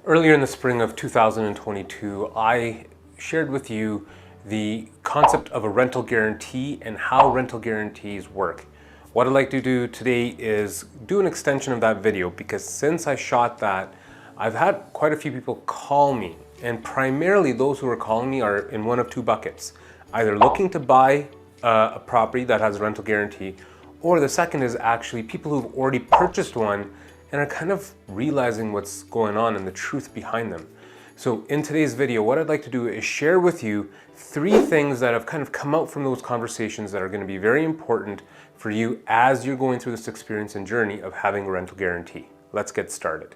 Earlier in the spring of 2022, I shared with you the concept of a rental guarantee and how rental guarantees work. What I'd like to do today is do an extension of that video, because since I shot that, I've had quite a few people call me, and primarily those who are calling me are in one of two buckets. Either looking to buy a property that has a rental guarantee, or the second is actually people who've already purchased one and are kind of realizing what's going on and the truth behind them. So in today's video, what I'd like to do is share with you 3 things that have kind of come out from those conversations that are going to be very important for you as you're going through this experience and journey of having a rental guarantee. Let's get started.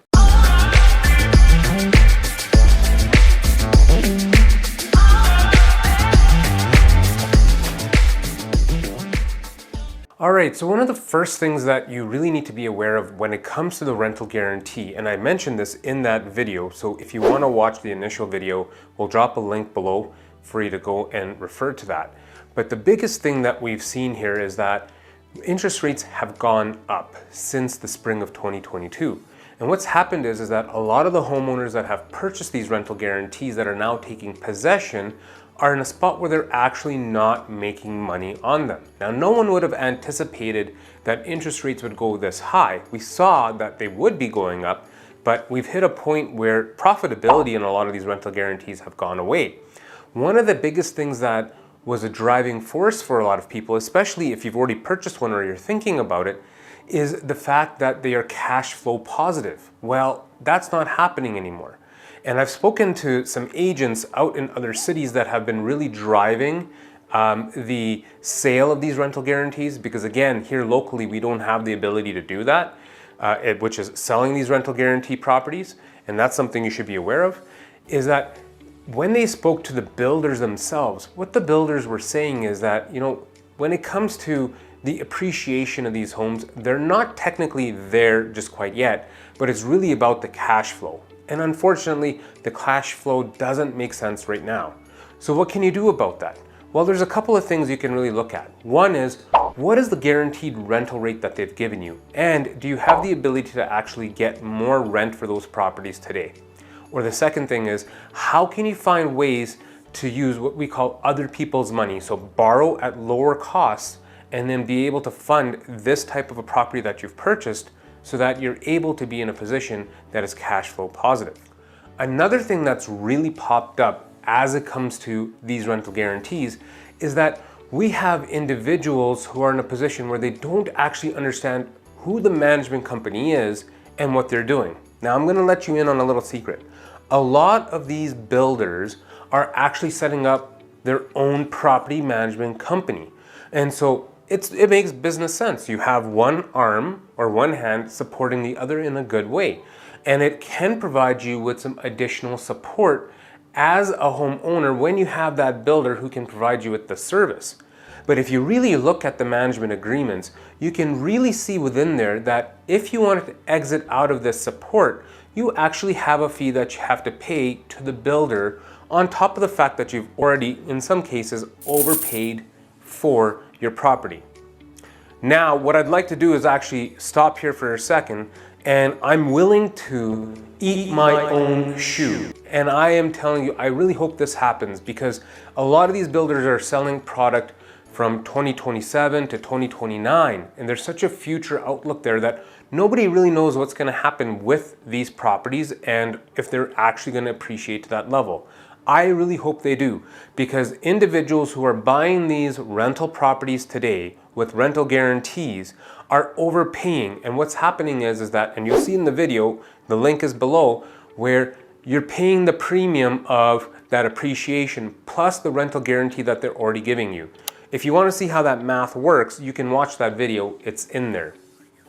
All right, so one of the first things that you really need to be aware of when it comes to the rental guarantee, and I mentioned this in that video, so if you want to watch the initial video, we'll drop a link below for you to go and refer to that. But the biggest thing that we've seen here is that interest rates have gone up since the spring of 2022. And what's happened is that a lot of the homeowners that have purchased these rental guarantees that are now taking possession are in a spot where they're actually not making money on them. Now, no one would have anticipated that interest rates would go this high. We saw that they would be going up, but we've hit a point where profitability in a lot of these rental guarantees have gone away. One of the biggest things that was a driving force for a lot of people, especially if you've already purchased one or you're thinking about it, is the fact that they are cash flow positive. Well, that's not happening anymore. And I've spoken to some agents out in other cities that have been really driving the sale of these rental guarantees, because again, here locally, we don't have the ability to do that, which is selling these rental guarantee properties. And that's something you should be aware of, is that when they spoke to the builders themselves, what the builders were saying is that, when it comes to the appreciation of these homes, they're not technically there just quite yet, but it's really about the cash flow. And unfortunately, the cash flow doesn't make sense right now. So what can you do about that? Well, there's a couple of things you can really look at. One is, what is the guaranteed rental rate that they've given you? And do you have the ability to actually get more rent for those properties today? Or the second thing is, how can you find ways to use what we call other people's money? So borrow at lower costs and then be able to fund this type of a property that you've purchased, so that you're able to be in a position that is cash flow positive. Another thing that's really popped up as it comes to these rental guarantees is that we have individuals who are in a position where they don't actually understand who the management company is and what they're doing. Now, I'm gonna let you in on a little secret. A lot of these builders are actually setting up their own property management company. And so it makes business sense. You have one arm or one hand supporting the other in a good way. And it can provide you with some additional support as a homeowner when you have that builder who can provide you with the service. But if you really look at the management agreements, you can really see within there that if you wanted to exit out of this support, you actually have a fee that you have to pay to the builder on top of the fact that you've already, in some cases, overpaid for your property. Now, what I'd like to do is actually stop here for a second, and I'm willing to eat my own shoe. And I am telling you, I really hope this happens, because a lot of these builders are selling product from 2027 to 2029, and there's such a future outlook there that nobody really knows what's going to happen with these properties and if they're actually going to appreciate to that level. I really hope they do, because individuals who are buying these rental properties today with rental guarantees are overpaying. And what's happening is that, and you'll see in the video, the link is below, where you're paying the premium of that appreciation plus the rental guarantee that they're already giving you. If you want to see how that math works, you can watch that video, it's in there.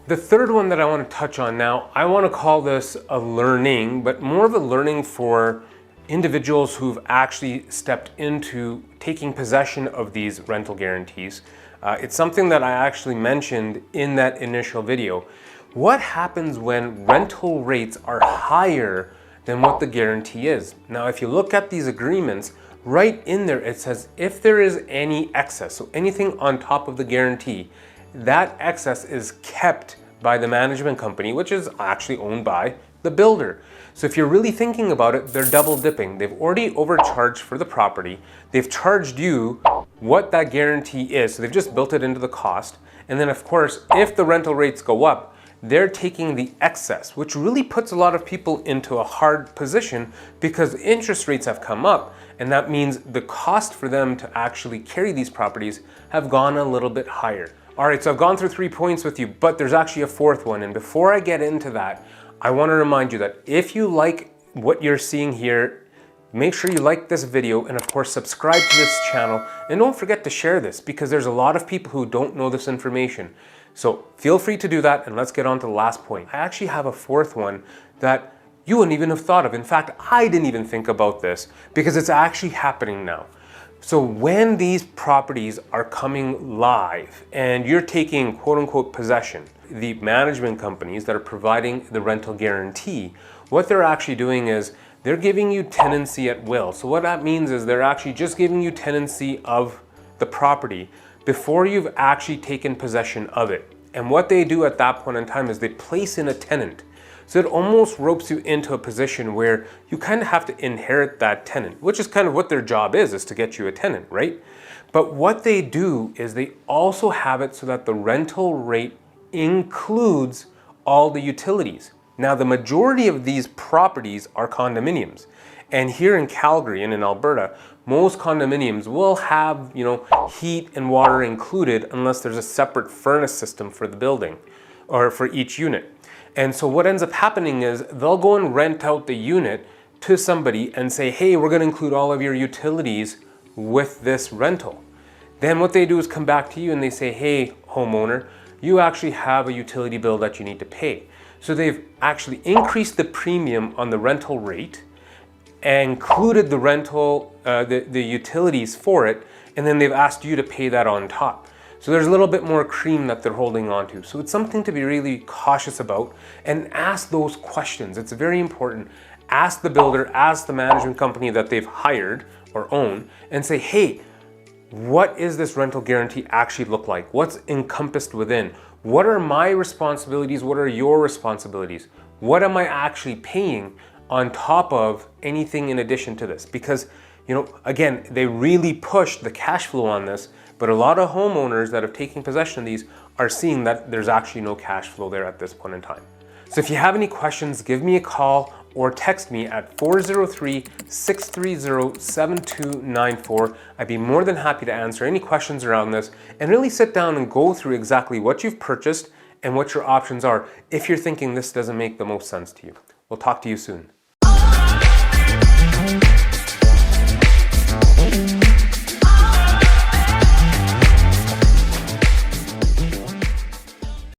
The third one that I want to touch on now, I want to call this a learning, but more of a learning for individuals who've actually stepped into taking possession of these rental guarantees. It's something that I actually mentioned in that initial video. What happens when rental rates are higher than what the guarantee is? Now, if you look at these agreements, right in there, it says if there is any excess, so anything on top of the guarantee, that excess is kept by the management company, which is actually owned by the builder. So if you're really thinking about it, they're double dipping. They've already overcharged for the property. They've charged you what that guarantee is. So they've just built it into the cost. And then of course, if the rental rates go up, they're taking the excess, which really puts a lot of people into a hard position because interest rates have come up. And that means the cost for them to actually carry these properties have gone a little bit higher. All right, so I've gone through 3 points with you, but there's actually a fourth one. And before I get into that, I want to remind you that if you like what you're seeing here, make sure you like this video and of course subscribe to this channel, and don't forget to share this because there's a lot of people who don't know this information. So feel free to do that, and let's get on to the last point. I actually have a fourth one that you wouldn't even have thought of. In fact, I didn't even think about this because it's actually happening now. So when these properties are coming live and you're taking quote unquote possession, the management companies that are providing the rental guarantee, what they're actually doing is they're giving you tenancy at will. So what that means is they're actually just giving you tenancy of the property before you've actually taken possession of it. And what they do at that point in time is they place in a tenant. So it almost ropes you into a position where you kind of have to inherit that tenant, which is kind of what their job is to get you a tenant, right? But what they do is they also have it so that the rental rate includes all the utilities. Now, the majority of these properties are condominiums. And here in Calgary and in Alberta, most condominiums will have, heat and water included unless there's a separate furnace system for the building or for each unit. And so what ends up happening is they'll go and rent out the unit to somebody and say, hey, we're going to include all of your utilities with this rental. Then what they do is come back to you and they say, hey, homeowner, you actually have a utility bill that you need to pay. So they've actually increased the premium on the rental rate and included the rental, the utilities for it, and then they've asked you to pay that on top. So there's a little bit more cream that they're holding on to. So it's something to be really cautious about and ask those questions. It's very important. Ask the builder, ask the management company that they've hired or own, and say, hey, what is this rental guarantee actually look like? What's encompassed within? What are my responsibilities? What are your responsibilities? What am I actually paying on top of anything in addition to this? Because, again, they really pushed the cash flow on this, but a lot of homeowners that have taken possession of these are seeing that there's actually no cash flow there at this point in time. So if you have any questions, give me a call or text me at 403-630-7294. I'd be more than happy to answer any questions around this and really sit down and go through exactly what you've purchased and what your options are if you're thinking this doesn't make the most sense to you. We'll talk to you soon.